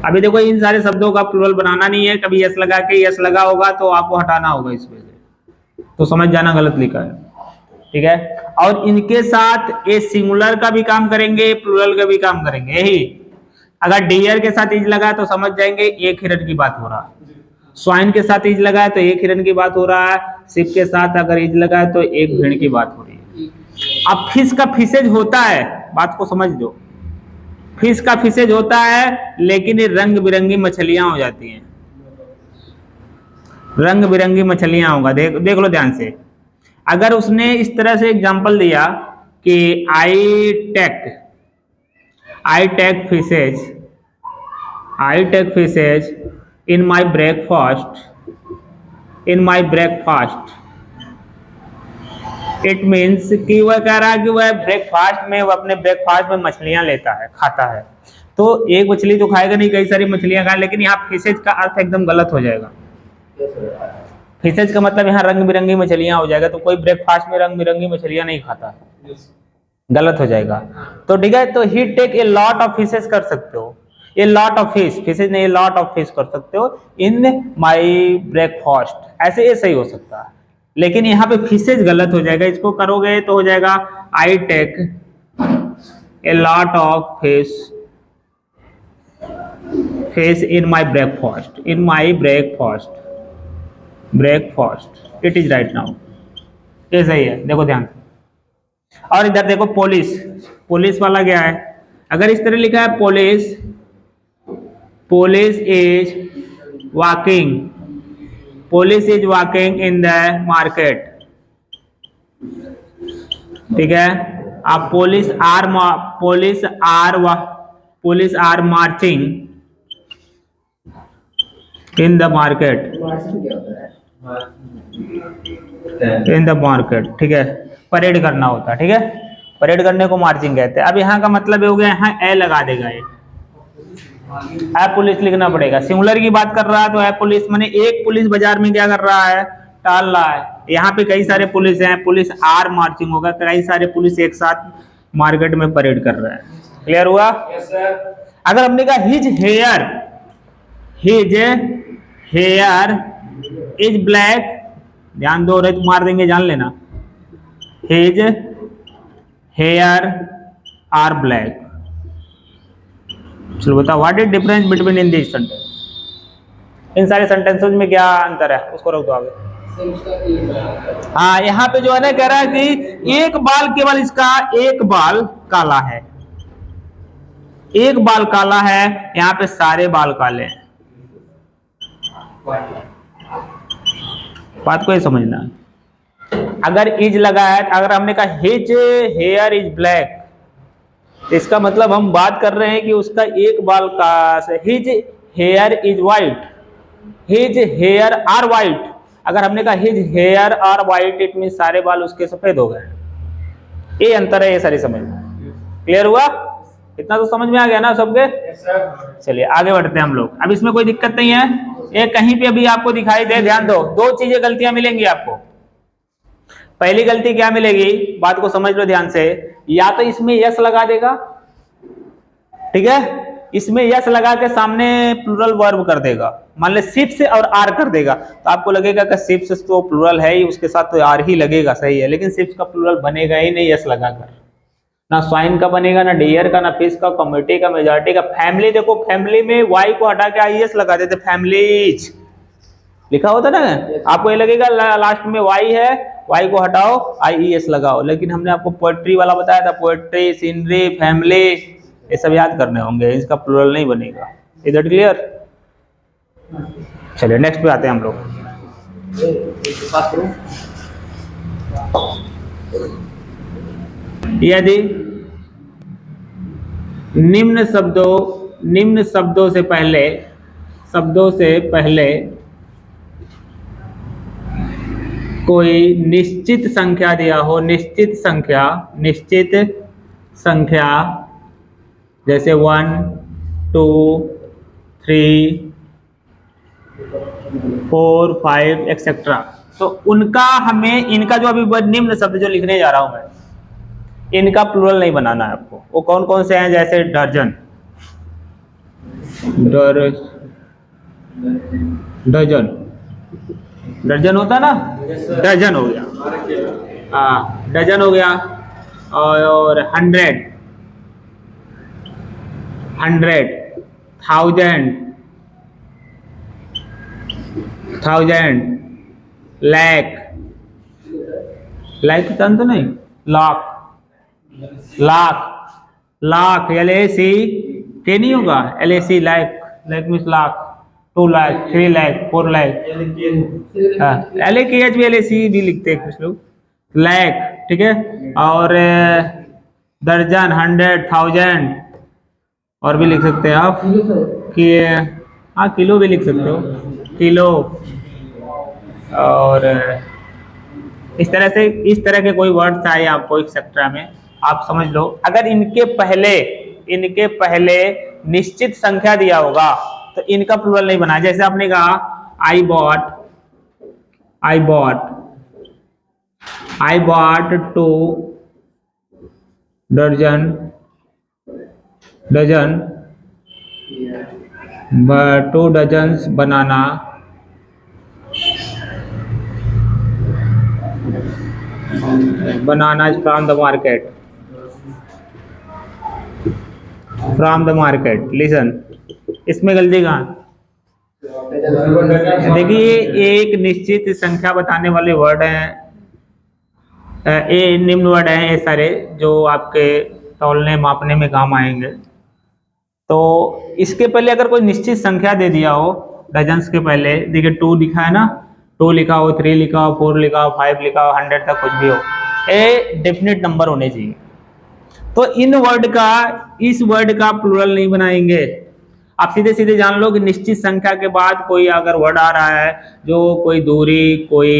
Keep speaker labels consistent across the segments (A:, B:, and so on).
A: अभी देखो इन सारे शब्दों का प्लूरल बनाना नहीं है, कभी यस लगा के यस लगा होगा तो आपको हटाना होगा इसमें से, तो समझ जाना गलत लिखा है, ठीक है। और इनके साथ ये सिंगुलर का भी काम करेंगे, प्लूरल का भी काम करेंगे, यही अगर डियर के साथ इज लगा तो समझ जाएंगे एक हिरन की बात हो रहा है, स्वाइन के साथ इज लगा है तो एक हिरन की बात हो रहा है, शिप के साथ अगर इज लगा है तो एक भेड़ की बात हो रही है। अब फिश का फिशेज होता है, बात को समझ दो, फिश का फिशेज होता है लेकिन ये रंग बिरंगी मछलियां हो जाती हैं, रंग बिरंगी मछलियां होगा, देख लो ध्यान से। अगर उसने इस तरह से एग्जांपल दिया कि I take fishes in my breakfast, it means कि वह कह रहा है कि वह ब्रेकफास्ट में, वह अपने ब्रेकफास्ट में मछलियां लेता है, खाता है। तो एक मछली तो खाएगा नहीं, कई सारी मछलियां खाए, लेकिन यहाँ फिशेज का अर्थ एकदम गलत हो जाएगा। फिशेज का मतलब यहाँ रंग बिरंगी मछलियां हो जाएगा, तो कोई ब्रेकफास्ट में रंग बिरंगी मछलियां नहीं खाता, गलत हो जाएगा। तो ठीक है, तो he take a lot of fishes कर सकते हो, ए लॉट ऑफ फिशेज नहीं, ए लॉट ऑफ फिश कर सकते हो इन माई ब्रेकफास्ट, ऐसे ये सही हो सकता है। लेकिन यहाँ पे फिशेज गलत हो जाएगा, इसको करोगे तो हो जाएगा I take a lot of fish in my breakfast, it is right now, ये सही है, देखो ध्यान से। और इधर देखो पुलिस वाला क्या है, अगर इस तरह लिखा है police is walking in the market, ठीक है। अब police are marching in the market, ठीक है, परेड करना होता है, ठीक है, परेड करने को मार्चिंग कहते हैं। अब यहाँ का मतलब ये हो गया, यहाँ ए लगा देगा, ये ए पुलिस लिखना पड़ेगा, सिंगुलर की बात कर रहा है तो ए पुलिस, माने एक पुलिस बाजार में क्या कर रहा है, टाल रहा है। यहाँ पे कई सारे पुलिस हैं, पुलिस आर मार्चिंग होगा, कई सारे पुलिस एक साथ मार्केट में परेड कर रहे हैं, क्लियर हुआ? yes, अगर हमने कहा हिज हेयर इज ब्लैक, ध्यान दो, रहे मार देंगे, जान लेना, हिज हेयर आर ब्लैक। चलो बताओ, what is difference between in this sentence, इन सारे सेंटेंसेस में क्या अंतर है, उसको रख दो आगे। हाँ, यहाँ पे जो है ना कह रहा है कि एक बाल, केवल इसका एक बाल काला है, एक बाल काला है, यहाँ पे सारे बाल काले हैं, बात को ये समझना। अगर इज लगा है, अगर हमने कहा हिज हेयर इज ब्लैक, इसका मतलब हम बात कर रहे हैं कि उसका एक बाल का, his hair is white, his hair are white, अगर हमने कहा his hair are white, it mean सारे बाल उसके सफेद हो गए, ये अंतर है, ये सारी समझना, क्लियर हुआ? इतना तो समझ में आ गया ना सबके? चलिए आगे बढ़ते हैं हम लोग। अब इसमें कोई दिक्कत नहीं है, ये कहीं पे अभी आपको दिखाई दे, ध्यान दो, दो चीजें गलतियां मिलेंगी आपको। पहली गलती क्या मिलेगी, बात को समझ लो ध्यान से, या तो इसमें यस लगा देगा, ठीक है, इसमें यस लगा के सामने प्लूरल वर्ब कर देगा, मान ले शिप्स और आर कर देगा, तो आपको लगेगा कि शिप्स तो प्लूरल है ही, उसके साथ तो आर ही लगेगा, सही है, लेकिन शिप्स का प्लूरल बनेगा ही नहीं यस लगाकर, ना स्वाइन का बनेगा, ना डियर का, ना फिश का, कम्युनिटी का, मेजॉरिटी का। फैमिली देखो, फैमिली में वाई को हटा के आईएस लगा देते, फैमिलीज लिखा होता ना, आपको ये लगेगा लास्ट में वाई है, वाई को हटाओ आईएस लगाओ, लेकिन हमने आपको पोएट्री वाला बताया था, पोएट्री, सीनरी, फैमिली, ये सब याद करने होंगे, इसका प्लूरल नहीं बनेगा। Is it clear? चलिए नेक्स्ट पे आते हैं हम लोग। यदि निम्न शब्दों से पहले कोई निश्चित संख्या दिया हो, निश्चित संख्या जैसे 1 2 3 4 5 एक्सेट्रा, तो उनका हमें, इनका जो अभी निम्न शब्द जो लिखने जा रहा हूं मैं, इनका प्लूरल नहीं बनाना है आपको। वो कौन कौन से हैं, जैसे डजन, दर्जन होता ना, डजन हो गया, हाँ डजन हो गया। और hundred, hundred, thousand, thousand, lakh, lakh तो नहीं, लाख, लाख, लाख, LAC के नहीं होगा, LAC lakh, lakh means lakh, 2 lakh, 3 lakh, 4 lakh, LAKH भी LAC भी लिखते हैं कुछ लोग, लैख, ठीक है। और दर्जन, हंड्रेड, थाउजेंड, और भी लिख सकते हैं आप कि हाँ किलो भी लिख सकते हो, किलो। और इस तरह से, इस तरह के कोई वर्ड्स आए आपको एक्सेट्रा में, आप समझ लो। अगर इनके पहले निश्चित संख्या दिया होगा तो इनका प्लूरल नहीं बना। जैसे आपने कहा I bought, I bought, I bought 2 दर्जन, dozen, 2 dozens banana, bananas from the market, from the market। Listen, इसमें गलती कहाँ? देखिए एक निश्चित संख्या बताने वाले वर्ड हैं, ये निम्न वर्ड हैं ये सारे जो आपके तौलने मापने में काम आएंगे। तो इसके पहले अगर कोई निश्चित संख्या दे दिया हो, डजन्स के पहले देखिए 2 लिखा है ना, 2 लिखा हो, 3 लिखा हो, 4 लिखा हो, 5 लिखा हो, 100 तक कुछ भी हो, ए डेफिनेट नंबर होने चाहिए। तो इन वर्ड का, इस वर्ड का प्लूरल नहीं बनाएंगे। आप सीधे सीधे जान लो कि निश्चित संख्या के बाद कोई अगर वर्ड आ रहा है जो कोई दूरी, कोई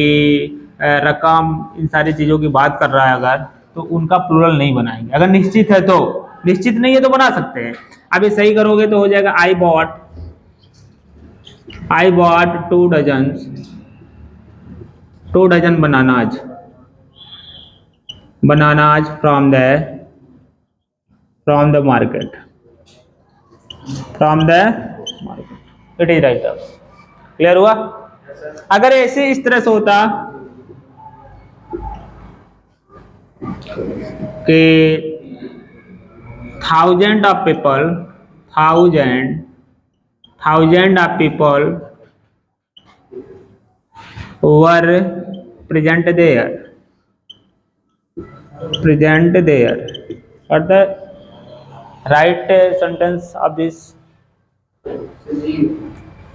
A: रकम, इन सारी चीजों की बात कर रहा है अगर, तो उनका प्लूरल नहीं बनाएंगे। अगर निश्चित है तो, निश्चित नहीं है तो बना सकते हैं। अब ये सही करोगे तो हो जाएगा I bought 2 dozens, 2 dozen bananas, bananas from the market, from the market, it is right. Clear हुआ? अगर ऐसे इस तरह से होता कि thousand of people, thousand of people were present there, present there, or the right sentence of this?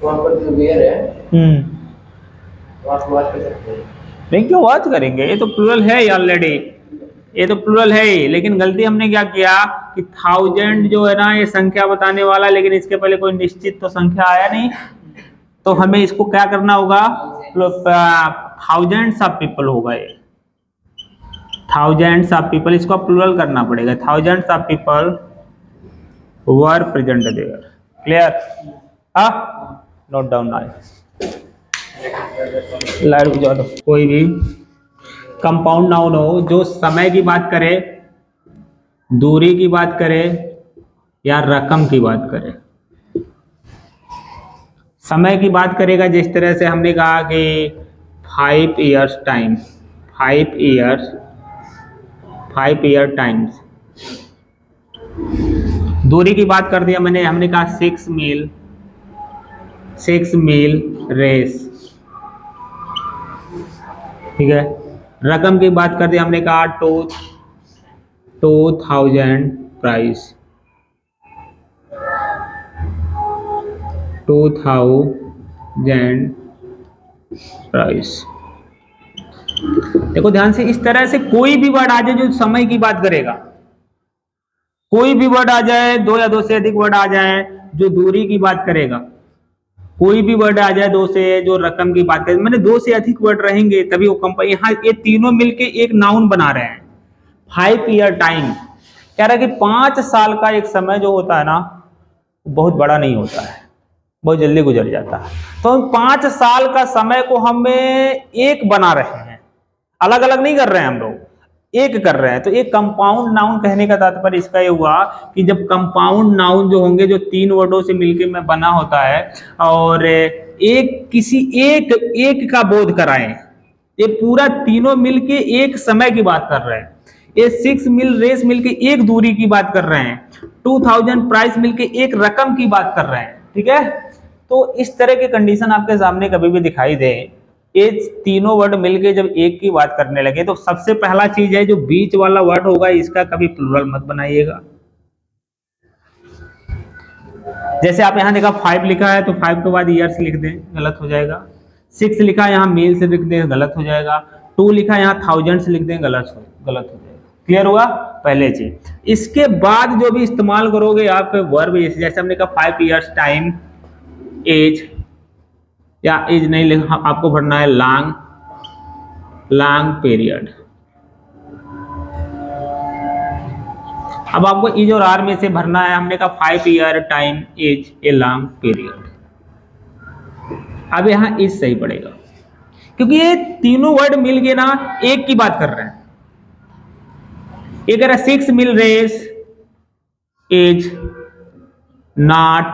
A: वहाँ पर जो वेयर है, वॉच कर सकते हैं। नहीं क्यों वॉच करेंगे, ये तो प्लूरल है ऑलरेडी, ये तो प्लूरल है ही। लेकिन गलती हमने क्या किया कि थाउजेंड जो है ना ये संख्या बताने वाला, लेकिन इसके पहले कोई निश्चित तो संख्या आया नहीं, तो हमें इसको क्या करना होगा, थाउजेंड्स ऑफ पीपल होगा ये, थाउजेंड्स ऑफ पीपल, इसको प्लूरल करना पड़ेगा, thousands of people were present there. Clear? हाँ, नोट डाउन नाउ, लाइट बुझा दो। कोई भी कंपाउंड नाउन हो जो समय की बात करे, दूरी की बात करे या रकम की बात करे। समय की बात करेगा जिस तरह से हमने कहा कि 5 years टाइम, 5 year टाइम्स। दूरी की बात कर दिया मैंने, हमने कहा 6 मील रेस, ठीक है। रकम की बात कर दिया, हमने कहा 2000 प्राइस, 2000 प्राइस। देखो ध्यान से, इस तरह से कोई भी वर्ड आ जाए जो समय की बात करेगा, कोई भी वर्ड आ जाए, 2 या 2 से अधिक वर्ड आ जाए जो दूरी की बात करेगा, कोई भी वर्ड आ जाए 2 से जो रकम की बात करेगा, मैंने 2 से अधिक वर्ड रहेंगे तभी वो कंपनी, यहाँ ये तीनों मिलके एक नाउन बना रहे हैं। 5 year टाइम कह रहा है कि 5 साल का एक समय जो होता है ना, बहुत बड़ा नहीं होता है, बहुत जल्दी गुजर जाता है। तो 5 साल का समय को हमें एक बना रहे हैं, अलग अलग नहीं कर रहे हैं हम लोग, एक कर रहे हैं। तो एक कंपाउंड नाउन कहने का तात्पर्य इसका ये हुआ कि जब कंपाउंड नाउन जो होंगे, जो तीन वर्डों से मिलकर में बना होता है और एक किसी एक एक का बोध कराएं, ये पूरा तीनों मिलके एक समय की बात कर रहे हैं। ये 6 मील रेस मिलके एक दूरी की बात कर रहे हैं, 2000 प्राइस मिलके एक रकम की बात कर रहे हैं। ठीक है, तो इस तरह के कंडीशन आपके सामने कभी भी दिखाई दे, ये तीनों वर्ड मिलके जब एक की बात करने लगे, तो सबसे पहला चीज है जो बीच वाला वर्ड होगा इसका कभी प्लूरल मत बनाइएगा। जैसे आप यहां देखा 5 लिखा है तो 5 के बाद ईयर्स लिख दें, गलत हो जाएगा। 6 लिखा है यहाँ मील से लिख दें, गलत हो जाएगा। 2 लिखा है यहाँ थाउजेंड से लिख दें, गलत हो जाएगा। क्लियर हुआ पहले चीज। इसके बाद जो भी इस्तेमाल करोगे आप वर्ब, जैसे हमने कहा 5 ईयर्स टाइम, एज, या एज नहीं लिखा, आपको भरना है लॉन्ग पीरियड। अब आपको इज और आर में से भरना है, हमने कहा 5 year time as a long period. अब यहां इज सही पड़ेगा क्योंकि ये तीनों वर्ड मिल के ना एक की बात कर रहे हैं। ये कह रहा है 6 mile race as not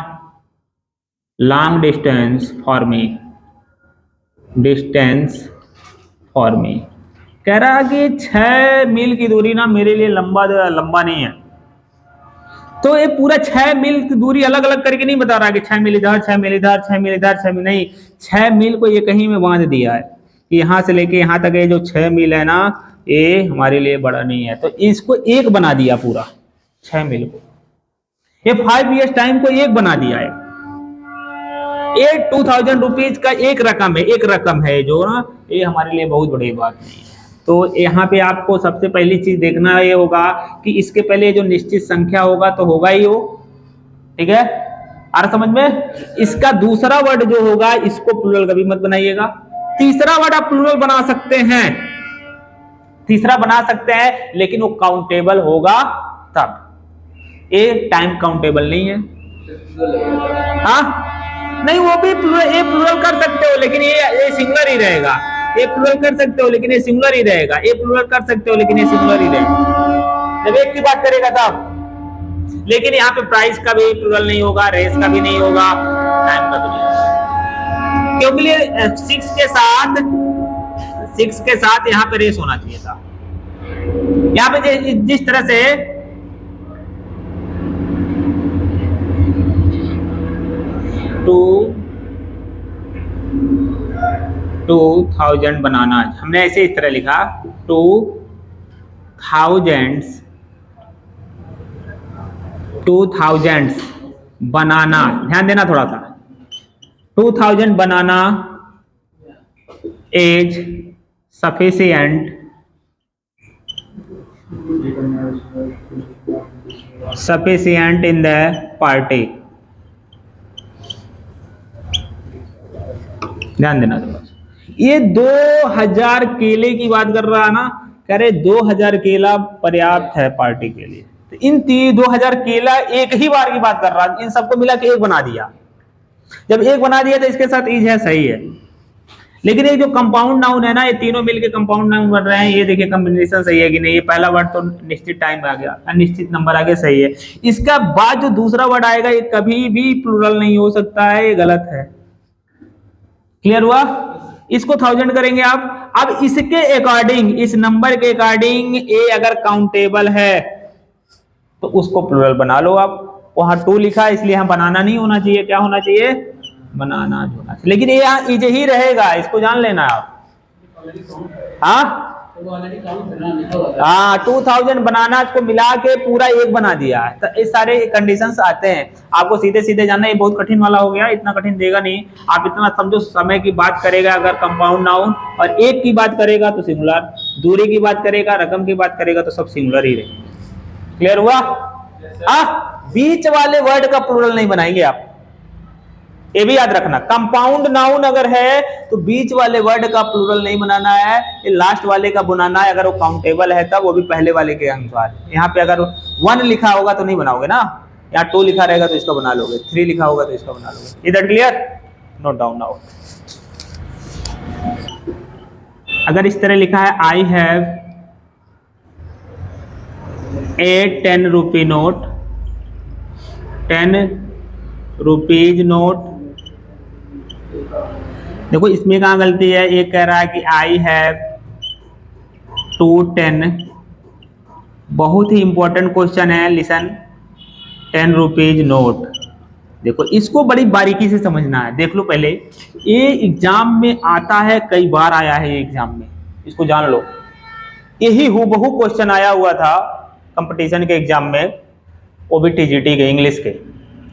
A: long distance for me, कह रहा है कि 6 मील की दूरी ना मेरे लिए लंबा नहीं है। तो ये पूरा 6 मील की दूरी अलग अलग करके नहीं बता रहा कि 6 मील इधर, 6 मील इधर, 6 मील इधर, 6 मील नहीं, 6 मील को ये कहीं में बांध दिया है कि यहां से लेके यहां तक ये जो 6 मील है ना, ये हमारे लिए बड़ा नहीं है, तो इसको एक बना दिया पूरा 6 मील को। ये 5 ईयर्स टाइम को एक बना दिया है। ये 2000 रुपीज का एक रकम है जो ना, ये हमारे लिए बहुत बड़ी बात नहीं है। तो यहाँ पे आपको सबसे पहली चीज देखना ये होगा कि इसके पहले जो निश्चित संख्या होगा तो होगा ही वो। ठीक है, आ रहा समझ में। इसका दूसरा वर्ड जो होगा इसको प्लूरल कभी मत बनाइएगा। तीसरा वर्ड आप प्लूरल बना सकते हैं, तीसरा बना सकते हैं, लेकिन वो काउंटेबल होगा तब। ये टाइम काउंटेबल नहीं है। हाँ नहीं, वो भी प्लूरल कर सकते हो लेकिन ये सिंगुलर ही रहेगा। ये प्लूरल कर सकते हो लेकिन ये सिंगुलर ही रहेगा। ये प्लूरल कर सकते हो लेकिन ये सिंगुलर ही रहेगा जब एक की बात करेगा तब। लेकिन यहाँ पे प्राइस का भी प्लूरल नहीं होगा, रेस का भी नहीं होगा, टाइम का भी नहीं होगा, क्योंकि 6 के साथ यहाँ पे रेस होना चाहिए था। यहाँ पे जिस तरह से 2000 बनाना, हमने ऐसे इस तरह लिखा 2000 बनाना, ध्यान देना थोड़ा सा। 2000 बनाना as sufficient in the party, ध्यान देना थोड़ा सा। ये 2000 केले की बात कर रहा है ना, कह रहे 2000 केला पर्याप्त है पार्टी के लिए। तो इन 2000 केला एक ही बार की बात कर रहा है, इन सबको मिला के एक बना दिया। जब एक बना दिया तो इसके साथ इज है, सही है। लेकिन ये जो कंपाउंड नाउन है ना, ये तीनों मिलके कंपाउंड नाउन बन रहे हैं। ये देखिए कॉम्बिनेशन सही है कि नहीं। ये पहला वर्ड तो निश्चित टाइम आ गया, अनिश्चित नंबर आ गया, सही है। इसका बाद जो दूसरा वर्ड आएगा ये कभी भी प्लूरल नहीं हो सकता है, ये गलत है। क्लियर हुआ। इसको 1000 करेंगे आप। अब इसके अकॉर्डिंग, इस नंबर के अकॉर्डिंग ए अगर काउंटेबल है तो उसको प्लूरल बना लो आप। वहां 2 लिखा है इसलिए हम बनाना नहीं होना चाहिए, क्या होना चाहिए, बनाना होना चाहिए। लेकिन ये यहाँ इज ही रहेगा, इसको जान लेना आप। हाँ 2000 बनाना को मिला के पूरा एक बना दिया है। तो इस सारे कंडीशंस आते हैं, आपको सीधे सीधे जानना। ये बहुत कठिन वाला हो गया, इतना कठिन देगा नहीं। आप इतना समझो, समय की बात करेगा अगर कंपाउंड नाउन, और एक की बात करेगा तो सिंगुलर, दूरी की बात करेगा, रकम की बात करेगा तो सब सिंगुलर ही रहेगा। क्लियर हुआ। बीच वाले वर्ड का प्लूरल नहीं बनाएंगे आप, ये भी याद रखना। कंपाउंड नाउन अगर है तो बीच वाले वर्ड का प्लूरल नहीं बनाना है, ये लास्ट वाले का बनाना है। अगर वो काउंटेबल है तब, वो भी पहले वाले के अनुसार। यहाँ पे अगर 1 लिखा होगा तो नहीं बनाओगे ना, यहाँ 2 लिखा रहेगा तो इसका बना लोगे, 3 लिखा होगा तो इसका बना लोगे। इधर क्लियर, नोट डाउन नाउ। अगर इस तरह लिखा है आई have a 10 rupee note, 10 rupees note. देखो इसमें कहाँ गलती है, ये कह रहा है कि आई हैव 2 10। बहुत ही इंपॉर्टेंट क्वेश्चन है, लिसन। 10 rupees note. देखो इसको बड़ी बारीकी से समझना है, देख लो पहले। ये एग्जाम में आता है, कई बार आया है ये एग्जाम में, इसको जान लो। यही हूबहू क्वेश्चन आया हुआ था कंपटीशन के एग्जाम में, वो भी टीजीटी के इंग्लिश के,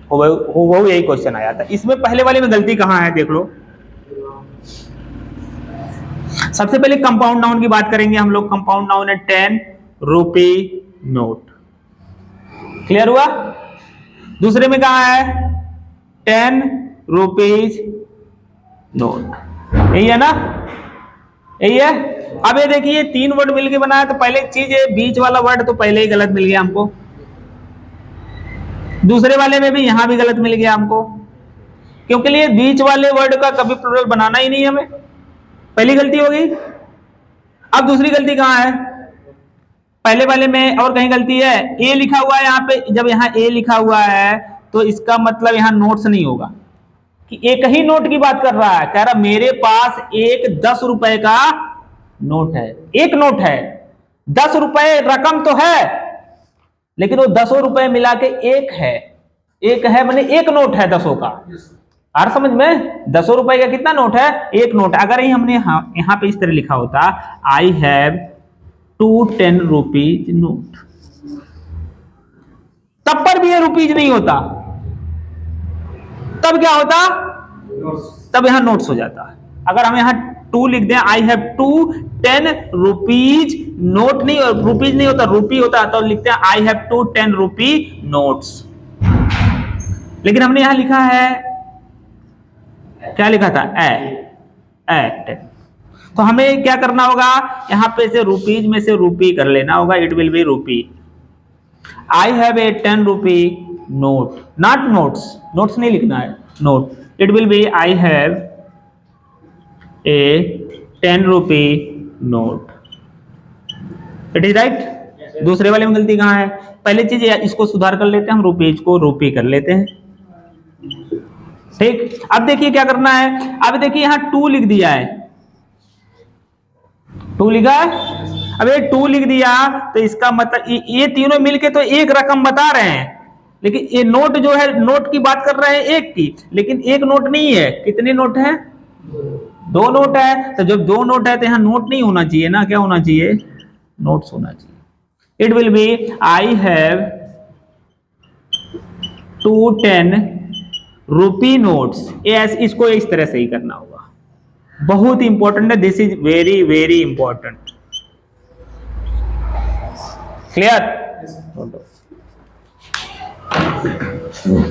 A: हूबहू यही क्वेश्चन आया था। इसमें पहले वाले में गलती कहाँ है देख लो। सबसे पहले कंपाउंड नाउन की बात करेंगे हम लोग। कंपाउंड नाउन है 10 रुपी नोट, क्लियर हुआ। दूसरे में कहा है 10 रुपीज नोट, यही है ना, यही है। अब ये देखिए 3 वर्ड मिलके बना है, तो पहले चीज है बीच वाला वर्ड तो पहले ही गलत मिल गया हमको, दूसरे वाले में भी यहां भी गलत मिल गया हमको, क्योंकि लिए बीच वाले वर्ड का कभी प्लूरल बनाना ही नहीं हमें, पहली गलती हो गई। अब दूसरी गलती कहां है, पहले वाले में और कहीं गलती है। ए लिखा हुआ है यहाँ पे, जब यहाँ ए लिखा हुआ है तो इसका मतलब यहाँ नोट्स नहीं होगा, कि एक ही नोट की बात कर रहा है। कह रहा मेरे पास एक 10 रुपए का नोट है, एक नोट है, 10 रुपए रकम तो है, लेकिन वो 10 रुपए मिला के एक है, एक है माने एक नोट है 10 का। और समझ में, 10 रुपए का कितना नोट है, एक नोट। अगर ही हमने यहाँ पे इस तरह लिखा होता, आई हैव 2 10 रुपीज नोट, तब पर भी ये रुपीज नहीं होता, तब क्या होता, तब यहां नोट्स हो जाता है। अगर हम यहां 2 लिख दें, आई हैव 2 10 रुपीज नोट, नहीं रुपीज नहीं होता, रुपी होता, तो लिखते हैं आई हैव 2 10 रुपी नोट्स। लेकिन हमने यहां लिखा है, क्या लिखा था, एट। तो हमें क्या करना होगा, यहां पे से रुपीज में से रुपी कर लेना होगा, it will be rupee. I have a 10 rupee note, not notes, notes नहीं लिखना है, note. It will be I have a 10 rupee note, it is right. दूसरे वाले में गलती कहां है, पहले चीज इसको सुधार कर लेते हैं हम, रुपीज को रुपी कर लेते हैं, ठीक। अब देखिए क्या करना है, अब देखिए यहां 2 लिख दिया है, 2 लिखा है। अब ये 2 लिख दिया तो इसका मतलब ये तीनों मिलके तो एक रकम बता रहे हैं, लेकिन ये नोट जो है, नोट की बात कर रहे हैं एक की, लेकिन एक नोट नहीं है। कितने नोट है, 2 नोट है। तो जब 2 नोट है तो यहाँ नोट नहीं होना चाहिए ना, क्या होना चाहिए, नोट्स होना चाहिए। It will be I have 2 10 rupee notes. इसको इस तरह से ही करना होगा, बहुत इंपॉर्टेंट है, this is very very important, clear.